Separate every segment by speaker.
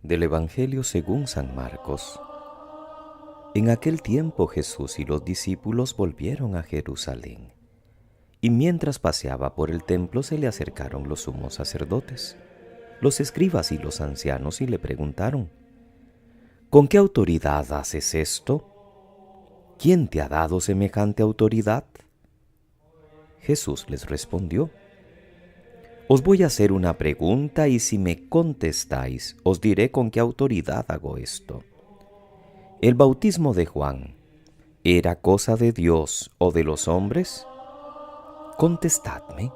Speaker 1: Del Evangelio según San Marcos. En aquel tiempo Jesús y los discípulos volvieron a Jerusalén, y mientras paseaba por el templo se le acercaron los sumos sacerdotes, los escribas y los ancianos, y le preguntaron: ¿Con qué autoridad haces esto? ¿Quién te ha dado semejante autoridad? Jesús les respondió: Os voy a hacer una pregunta, y si me contestáis, os diré con qué autoridad hago esto. ¿El bautismo de Juan era cosa de Dios o de los hombres? Contestadme.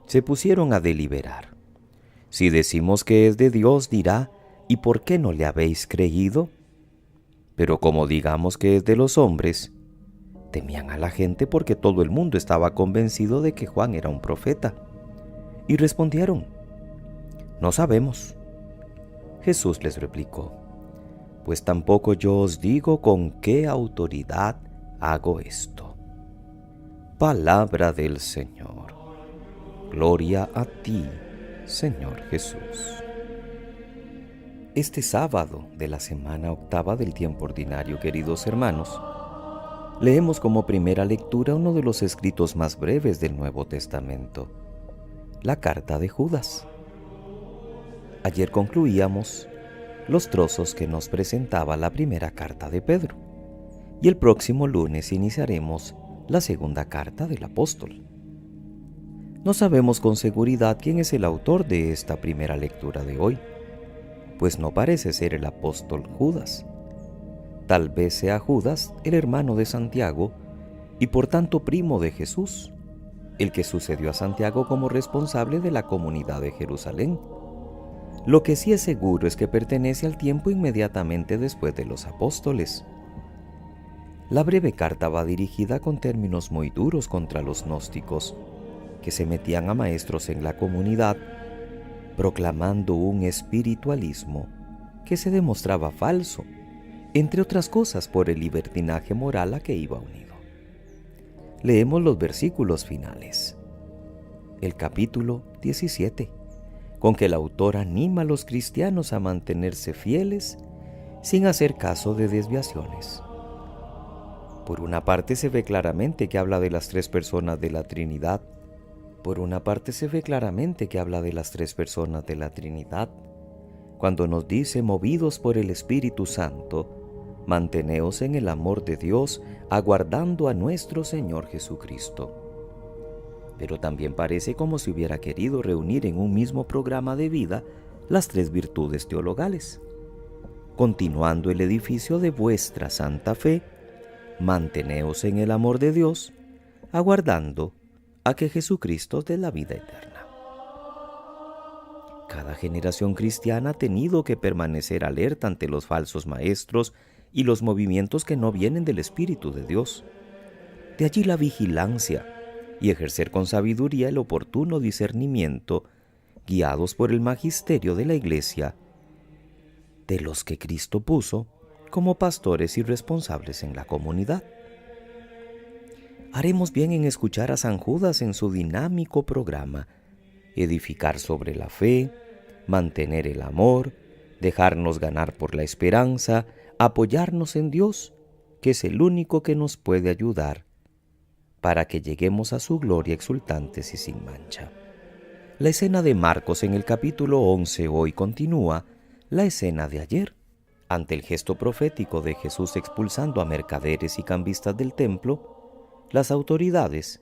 Speaker 1: Se pusieron a deliberar. Si decimos que es de Dios, dirá: ¿y por qué no le habéis creído? Pero como digamos que es de los hombres, temían a la gente porque todo el mundo estaba convencido de que Juan era un profeta. Y respondieron: No sabemos. Jesús les replicó: Pues tampoco yo os digo con qué autoridad hago esto. Palabra del Señor. Gloria a ti, Señor Jesús. Este sábado de la semana octava del tiempo ordinario, queridos hermanos, leemos como primera lectura uno de los escritos más breves del Nuevo Testamento, la carta de Judas. Ayer concluíamos los trozos que nos presentaba la primera carta de Pedro, y el próximo lunes iniciaremos la segunda carta del apóstol. No sabemos con seguridad quién es el autor de esta primera lectura de hoy, pues no parece ser el apóstol Judas. Tal vez sea Judas, el hermano de Santiago, y por tanto primo de Jesús, el que sucedió a Santiago como responsable de la comunidad de Jerusalén. Lo que sí es seguro es que pertenece al tiempo inmediatamente después de los apóstoles. La breve carta va dirigida con términos muy duros contra los gnósticos, que se metían a maestros en la comunidad, proclamando un espiritualismo que se demostraba falso, entre otras cosas por el libertinaje moral a que iba unido. Leemos los versículos finales. El capítulo 17, con que el autor anima a los cristianos a mantenerse fieles sin hacer caso de desviaciones. Por una parte se ve claramente que habla de las tres personas de la Trinidad. Cuando nos dice: movidos por el Espíritu Santo, manteneos en el amor de Dios, aguardando a nuestro Señor Jesucristo. Pero también parece como si hubiera querido reunir en un mismo programa de vida las tres virtudes teologales. Continuando el edificio de vuestra santa fe, manteneos en el amor de Dios, aguardando a que Jesucristo dé la vida eterna. Cada generación cristiana ha tenido que permanecer alerta ante los falsos maestros y los movimientos que no vienen del Espíritu de Dios. De allí la vigilancia y ejercer con sabiduría el oportuno discernimiento, guiados por el magisterio de la Iglesia, de los que Cristo puso como pastores y responsables en la comunidad. Haremos bien en escuchar a San Judas en su dinámico programa: edificar sobre la fe, mantener el amor, dejarnos ganar por la esperanza, apoyarnos en Dios, que es el único que nos puede ayudar para que lleguemos a su gloria exultantes y sin mancha. La escena de Marcos en el capítulo 11 hoy continúa la escena de ayer, ante el gesto profético de Jesús expulsando a mercaderes y cambistas del templo. Las autoridades,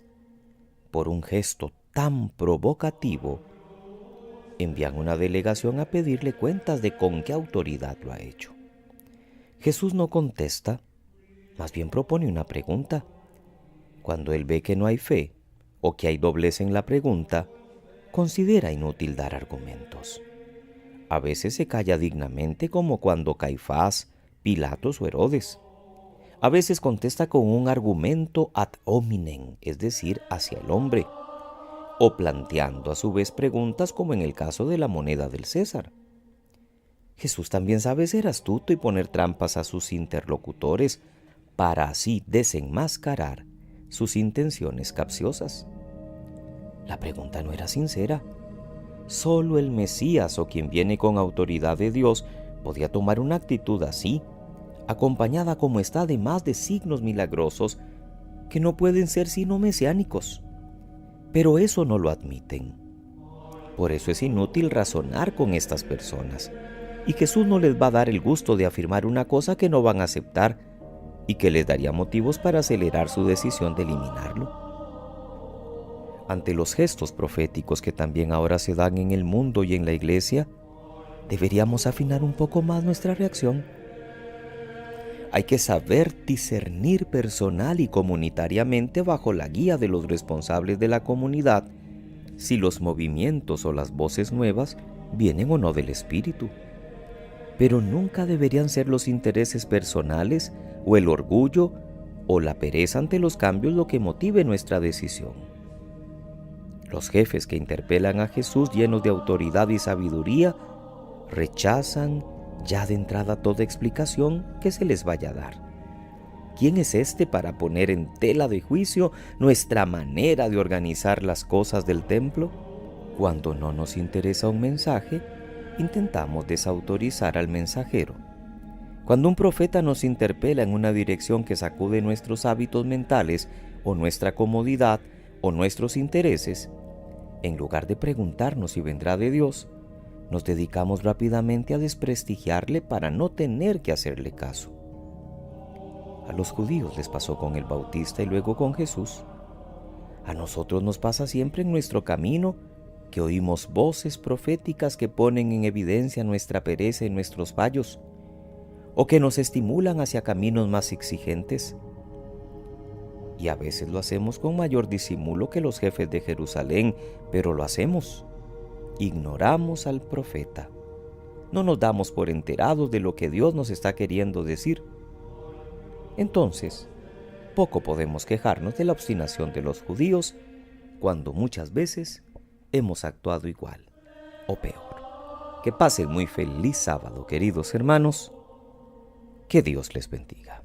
Speaker 1: por un gesto tan provocativo, envían una delegación a pedirle cuentas de con qué autoridad lo ha hecho. Jesús no contesta, más bien propone una pregunta. Cuando él ve que no hay fe o que hay doblez en la pregunta, considera inútil dar argumentos. A veces se calla dignamente, como cuando Caifás, Pilatos o Herodes. A veces contesta con un argumento ad hominem, es decir, hacia el hombre, o planteando a su vez preguntas, como en el caso de la moneda del César. Jesús también sabe ser astuto y poner trampas a sus interlocutores para así desenmascarar sus intenciones capciosas. La pregunta no era sincera, Solo el Mesías o quien viene con autoridad de Dios podía tomar una actitud así, acompañada como está de más de signos milagrosos que no pueden ser sino mesiánicos. Pero eso no lo admiten. Por eso es inútil razonar con estas personas. Y Jesús no les va a dar el gusto de afirmar una cosa que no van a aceptar y que les daría motivos para acelerar su decisión de eliminarlo. Ante los gestos proféticos que también ahora se dan en el mundo y en la iglesia, deberíamos afinar un poco más nuestra reacción. Hay que saber discernir personal y comunitariamente bajo la guía de los responsables de la comunidad si los movimientos o las voces nuevas vienen o no del Espíritu. Pero nunca deberían ser los intereses personales o el orgullo o la pereza ante los cambios lo que motive nuestra decisión. Los jefes que interpelan a Jesús llenos de autoridad y sabiduría rechazan ya de entrada toda explicación que se les vaya a dar. ¿Quién es este para poner en tela de juicio nuestra manera de organizar las cosas del templo? Cuando no nos interesa un mensaje, intentamos desautorizar al mensajero. Cuando un profeta nos interpela en una dirección que sacude nuestros hábitos mentales o nuestra comodidad o nuestros intereses, en lugar de preguntarnos si vendrá de Dios, nos dedicamos rápidamente a desprestigiarle para no tener que hacerle caso. A los judíos les pasó con el Bautista y luego con Jesús. A nosotros nos pasa siempre en nuestro camino que oímos voces proféticas que ponen en evidencia nuestra pereza y nuestros fallos, o que nos estimulan hacia caminos más exigentes. Y a veces lo hacemos con mayor disimulo que los jefes de Jerusalén, pero lo hacemos. Ignoramos al profeta. No nos damos por enterados de lo que Dios nos está queriendo decir. Entonces, poco podemos quejarnos de la obstinación de los judíos cuando muchas veces hemos actuado igual o peor. Que pasen muy feliz sábado, queridos hermanos. Que Dios les bendiga.